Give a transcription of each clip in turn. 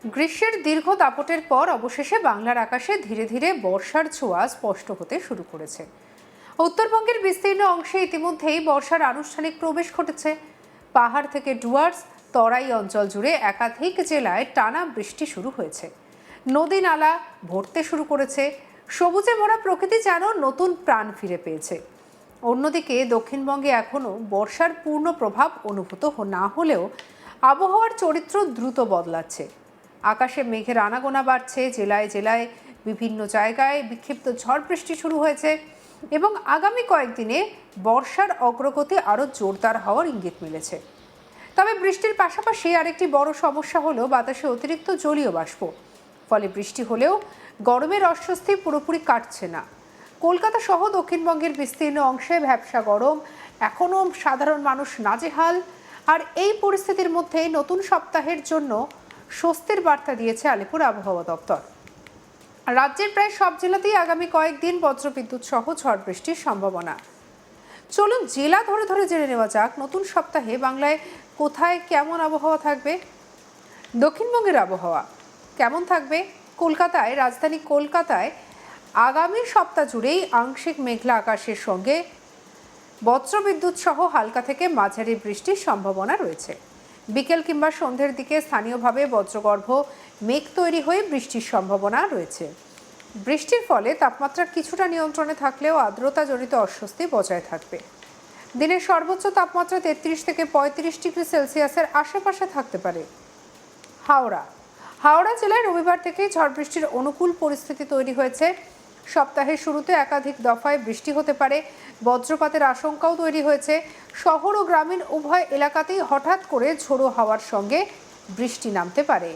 গ্রীষ্মের দীর্ঘ দাপটের পর অবশেষে বাংলার আকাশে ধীরে ধীরে বর্ষার ছোঁয়া স্পষ্ট হতে শুরু করেছে। উত্তরবঙ্গের বিস্তীর্ণ অংশে ইতিমধ্যেই বর্ষার আনুষ্ঠানিক প্রবেশ ঘটেছে। পাহাড় থেকে ডুয়ার্স, তরাই অঞ্চল জুড়ে একাধিক জেলায় টানা বৃষ্টি শুরু হয়েছে। নদী নালা ভরতে শুরু করেছে। সবুজে ভরা প্রকৃতি যেন নতুন প্রাণ ফিরে পেয়েছে। অন্যদিকে দক্ষিণবঙ্গে এখনও বর্ষার পূর্ণ প্রভাব অনুভূত না হলেও আবহাওয়ার চরিত্র দ্রুত বদলাচ্ছে। আকাশে মেঘের আনাগোনা বাড়ছে। জেলায় জেলায় বিভিন্ন জায়গায় বিক্ষিপ্ত ঝড় বৃষ্টি শুরু হয়েছে এবং আগামী কয়েকদিনে বর্ষার অগ্রগতি আরও জোরদার হওয়ার ইঙ্গিত মিলেছে। তবে বৃষ্টির পাশাপাশি আরেকটি বড় সমস্যা হলো বাতাসে অতিরিক্ত জলীয় বাষ্প। ফলে বৃষ্টি হলেও গরমের অস্বস্তি পুরোপুরি কাটছে না। কলকাতা সহ দক্ষিণবঙ্গের বিস্তীর্ণ অংশে ভ্যাপসা গরম, এখনও সাধারণ মানুষ নাজেহাল। আর এই পরিস্থিতির মধ্যে নতুন সপ্তাহের জন্য স্বস্তির বার্তা দিয়েছে আলিপুর আবহাওয়া দপ্তর। রাজ্যের প্রায় সব জেলাতেই আগামী কয়েকদিন বজ্রবিদ্যুৎ সহ ঝড় বৃষ্টির সম্ভাবনা। চলুন জেলা ধরে ধরে জেনে নেওয়া যাক নতুন সপ্তাহে বাংলায় কোথায় কেমন আবহাওয়া থাকবে। দক্ষিণবঙ্গের আবহাওয়া কেমন থাকবে? কলকাতায়, রাজধানী কলকাতায় আগামী সপ্তাহ জুড়েই আংশিক মেঘলা আকাশের সঙ্গে বজ্রবিদ্যুৎ সহ হালকা থেকে মাঝারি বৃষ্টির সম্ভাবনা রয়েছে। বিকেল কিংবা সন্ধ্যের দিকে স্থানীয়ভাবে বজ্রগর্ভ মেঘ তৈরি হয়ে বৃষ্টির সম্ভাবনা রয়েছে। বৃষ্টির ফলে তাপমাত্রা কিছুটা নিয়ন্ত্রণে থাকলেও আর্দ্রতাজনিত অস্বস্তি বজায় থাকবে। দিনের সর্বোচ্চ তাপমাত্রা 33 থেকে 35 ডিগ্রি সেলসিয়াসের আশেপাশে থাকতে পারে। হাওড়া জেলায় রবিবার থেকেই ঝড় বৃষ্টির অনুকূল পরিস্থিতি তৈরি হয়েছে। সপ্তাহের শুরুতে একাধিক দফায় বৃষ্টি হতে পারে। বজ্রপাতের আশঙ্কাও তৈরি হয়েছে। শহর ও গ্রামীণ উভয় এলাকাতেই হঠাৎ করে ঝোড়ো হাওয়ার সঙ্গে বৃষ্টি নামতে পারে।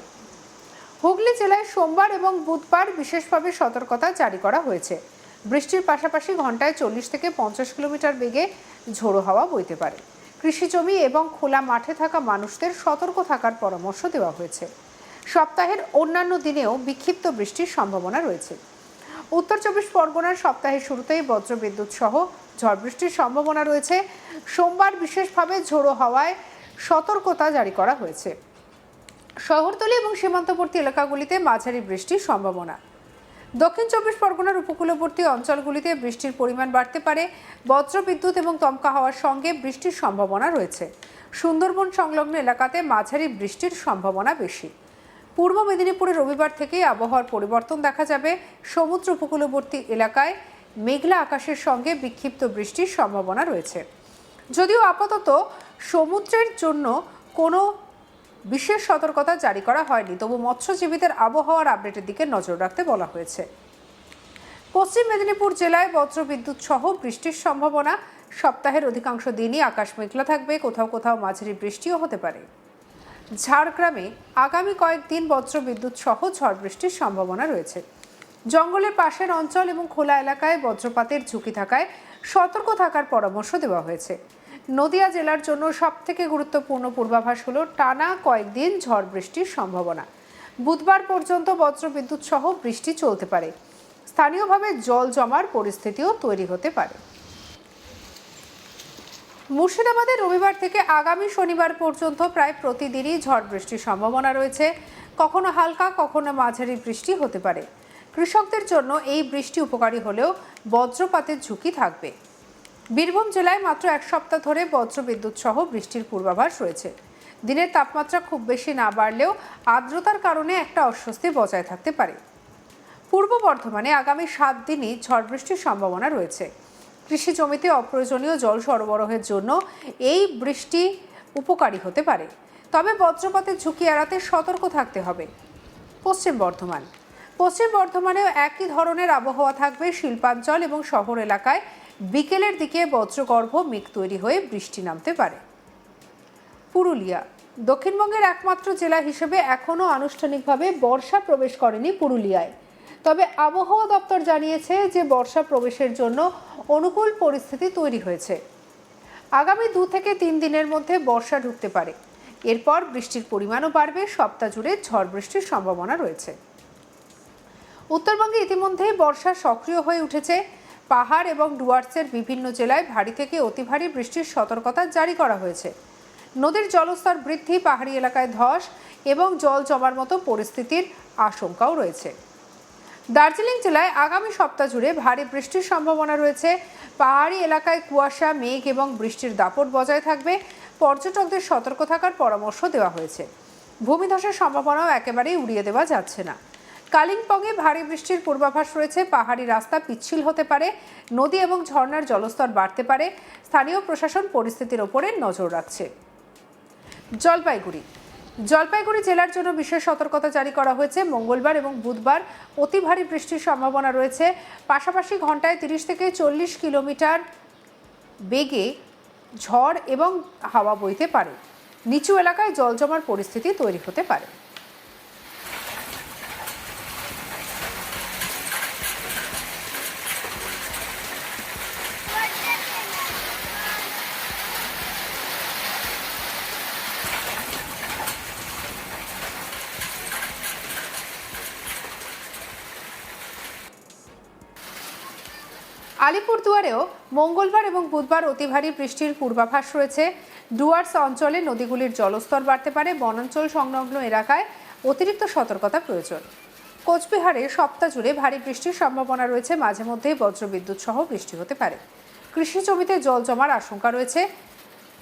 হুগলি জেলায় সোমবার এবং বুধবার বিশেষভাবে সতর্কতা জারি করা হয়েছে। বৃষ্টির পাশাপাশি ঘন্টায় 40 থেকে 50 কিলোমিটার বেগে ঝোড়ো হাওয়া বইতে পারে। কৃষি জমি এবং খোলা মাঠে থাকা মানুষদের সতর্ক থাকার পরামর্শ দেওয়া হয়েছে। সপ্তাহের অন্যান্য দিনেও বিক্ষিপ্ত বৃষ্টির সম্ভাবনা রয়েছে। উত্তর 24 পরগনার সপ্তাহের শুরুতেই বজ্রবিদ্যুৎ সহ ঝড় বৃষ্টির সম্ভাবনা রয়েছে। সোমবার বিশেষভাবে ঝোড়ো হাওয়ায় সতর্কতা জারি করা হয়েছে। শহরতলি এবং সীমান্তবর্তী এলাকাগুলিতে মাঝারি বৃষ্টির সম্ভাবনা। দক্ষিণ 24 পরগনার উপকূলবর্তী অঞ্চলগুলিতে বৃষ্টির পরিমাণ বাড়তে পারে। বজ্রবিদ্যুৎ এবং দমকা হাওয়ার সঙ্গে বৃষ্টির সম্ভাবনা রয়েছে। সুন্দরবন সংলগ্ন এলাকাতে মাঝারি বৃষ্টির সম্ভাবনা বেশি। পূর্ব মেদিনীপুরে রবিবার থেকেই আবহাওয়ার পরিবর্তন দেখা যাবে। সমুদ্র উপকূলবর্তী এলাকায় মেঘলা আকাশের সঙ্গে বিক্ষিপ্ত বৃষ্টির সম্ভাবনা রয়েছে। যদিও আপাতত সমুদ্রের জন্য কোনো বিশেষ সতর্কতা জারি করা হয়নি, তবু মৎস্যজীবীদের আবহাওয়ার আপডেটের দিকে নজর রাখতে বলা হয়েছে। পশ্চিম মেদিনীপুর জেলায় বজ্রবিদ্যুৎ সহ বৃষ্টির সম্ভাবনা। সপ্তাহের অধিকাংশ দিনই আকাশ মেঘলা থাকবে। কোথাও কোথাও মাঝারি বৃষ্টিও হতে পারে। ঝাড়গ্রামে আগামী কয়েকদিন বজ্রবিদ্যুৎ সহ ঝড় বৃষ্টির সম্ভাবনা রয়েছে। জঙ্গলের পাশের অঞ্চল এবং খোলা এলাকায় বজ্রপাতের ঝুঁকি থাকায় সতর্ক থাকার পরামর্শ দেওয়া হয়েছে। নদিয়া জেলার জন্য সবথেকে গুরুত্বপূর্ণ পূর্বাভাস হলো টানা কয়েকদিন ঝড় বৃষ্টির সম্ভাবনা। বুধবার পর্যন্ত বজ্রবিদ্যুৎ সহ বৃষ্টি চলতে পারে। স্থানীয়ভাবে জল জমার পরিস্থিতিও তৈরি হতে পারে। মুর্শিদাবাদে রবিবার থেকে আগামী শনিবার পর্যন্ত প্রায় প্রতিদিনই ঝড় বৃষ্টির সম্ভাবনা রয়েছে। কখনো হালকা, কখনো মাঝারি বৃষ্টি হতে পারে। কৃষকদের জন্য এই বৃষ্টি উপকারী হলেও বজ্রপাতের ঝুঁকি থাকবে। বীরভূম জেলায় মাত্র এক সপ্তাহ ধরে বজ্রবিদ্যুৎ সহ বৃষ্টির পূর্বাভাস রয়েছে। দিনের তাপমাত্রা খুব বেশি না বাড়লেও আর্দ্রতার কারণে একটা অস্বস্তি বজায় থাকতে পারে। পূর্ব বর্ধমানে আগামী 7 দিনই ঝড় বৃষ্টির সম্ভাবনা রয়েছে। কৃষি জমিতে অপ্রয়োজনীয় জল সরবরাহের জন্য এই বৃষ্টি উপকারী হতে পারে, তবে বজ্রপাতের ঝুঁকি এড়াতে সতর্ক থাকতে হবে। পশ্চিম বর্ধমানেও একই ধরনের আবহাওয়া থাকবে। শিল্পাঞ্চল এবং শহর এলাকায় বিকেলের দিকে বজ্রগর্ভ মেঘ তৈরি হয়ে বৃষ্টি নামতে পারে। পুরুলিয়া দক্ষিণবঙ্গের একমাত্র জেলা হিসেবে এখনও আনুষ্ঠানিকভাবে বর্ষা প্রবেশ করেনি পুরুলিয়ায়। তবে আবহাওয়া দপ্তর জানিয়েছে যে বর্ষা প্রবেশের জন্য অনুকূল পরিস্থিতি তৈরি হয়েছে। আগামী 2 থেকে 3 দিনের মধ্যে বর্ষা ঢুকতে পারে। এরপর বৃষ্টির পরিমাণও বাড়বে। সপ্তাহ জুড়ে ঝড় বৃষ্টির সম্ভাবনা রয়েছে। উত্তরবঙ্গে ইতিমধ্যেই বর্ষা সক্রিয় হয়ে উঠেছে। পাহাড় এবং ডুয়ার্সের বিভিন্ন জেলায় ভারী থেকে অতি ভারী বৃষ্টির সতর্কতা জারি করা হয়েছে। নদীর জলস্তর বৃদ্ধি, পাহাড়ি এলাকায় ধস এবং জল জমার মতো পরিস্থিতির আশঙ্কাও রয়েছে। দার্জিলিং জেলায় আগামী সপ্তাহ জুড়ে ভারী বৃষ্টির সম্ভাবনা রয়েছে। পাহাড়ি এলাকায় কুয়াশা, মেঘ এবং বৃষ্টির দাপট বজায় থাকবে। পর্যটকদের সতর্ক থাকার পরামর্শ দেওয়া হয়েছে। ভূমিধসের সম্ভাবনাও একেবারেই উড়িয়ে দেওয়া যাচ্ছে না। কালিম্পংয়ে ভারী বৃষ্টির পূর্বাভাস রয়েছে। পাহাড়ি রাস্তা পিচ্ছিল হতে পারে, নদী এবং ঝর্ণার জলস্তর বাড়তে পারে। স্থানীয় প্রশাসন পরিস্থিতির ওপরে নজর রাখছে। জলপাইগুড়ি জেলার জন্য বিশেষ সতর্কতা জারি করা হয়েছে। মঙ্গলবার এবং বুধবার অতি ভারী বৃষ্টির সম্ভাবনা রয়েছে। পাশাপাশি ঘন্টায় 30 থেকে 40 কিলোমিটার বেগে ঝড় এবং হাওয়া বইতে পারে। নিচু এলাকায় জল জমার পরিস্থিতি তৈরি হতে পারে। আলিপুরদুয়ারেও মঙ্গলবার এবং বুধবার অতি ভারী বৃষ্টির পূর্বাভাস রয়েছে। ডুয়ার্স অঞ্চলে নদীগুলির জলস্তর বাড়তে পারে। বনাঞ্চল সংলগ্ন এলাকায় অতিরিক্ত সতর্কতা প্রয়োজন। কোচবিহারে সপ্তাহ জুড়ে ভারী বৃষ্টির সম্ভাবনা রয়েছে। মাঝে মধ্যে বজ্রবিদ্যুৎ সহ বৃষ্টি হতে পারে। কৃষি জমিতে জল জমার আশঙ্কা রয়েছে।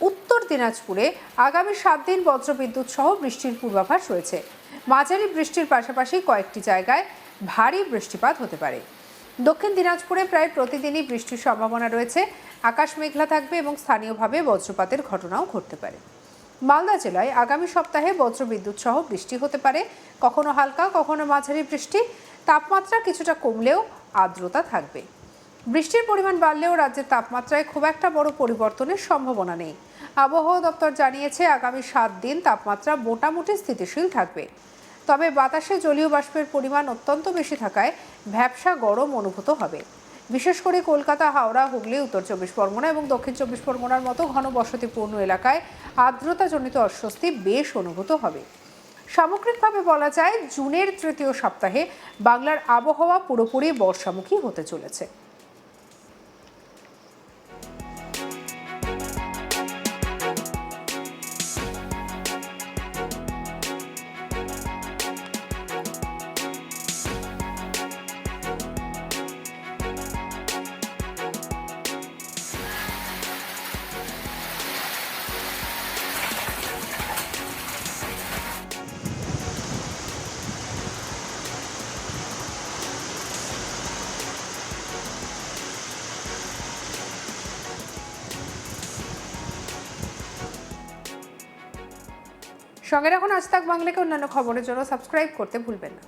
উত্তর দিনাজপুরে আগামী 7 দিন বজ্রবিদ্যুৎ সহ বৃষ্টির পূর্বাভাস রয়েছে। মাঝারি বৃষ্টির পাশাপাশি কয়েকটি জায়গায় ভারী বৃষ্টিপাত হতে পারে। দক্ষিণ দিনাজপুরে প্রায় প্রতিদিনই বৃষ্টির সম্ভাবনা রয়েছে। আকাশ মেঘলা থাকবে এবং স্থানীয়ভাবে বজ্রপাতের ঘটনাও ঘটতে পারে। মালদা জেলায় আগামী সপ্তাহে বজ্রবিদ্যুৎ সহ বৃষ্টি হতে পারে। কখনো হালকা, কখনো মাঝারি বৃষ্টি। তাপমাত্রা কিছুটা কমলেও আর্দ্রতা থাকবে। বৃষ্টির পরিমাণ বাড়লেও রাজ্যের তাপমাত্রায় খুব একটা বড় পরিবর্তনের সম্ভাবনা নেই। আবহাওয়া দপ্তর জানিয়েছে আগামী 7 দিন তাপমাত্রা মোটামুটি স্থিতিশীল থাকবে। তবে বাতাসে জলীয় বাষ্পের পরিমাণ অত্যন্ত বেশি থাকায় ভ্যাপসা গরম অনুভূত হবে। বিশেষ করে কলকাতা, হাওড়া, হুগলি, উত্তর 24 পরগনা এবং দক্ষিণ 24 পরগনার মতো ঘনবসতিপূর্ণ এলাকায় আর্দ্রতাজনিত অস্বস্তি বেশ অনুভূত হবে। সামগ্রিকভাবে বলা যায় জুনের তৃতীয় সপ্তাহে বাংলার আবহাওয়া পুরোপুরি বর্ষামুখী হতে চলেছে। সঙ্গে রাখুন আজ তাক বাংলাকে। অন্যান্য খবরের জন্য সাবস্ক্রাইব করতে ভুলবেন না।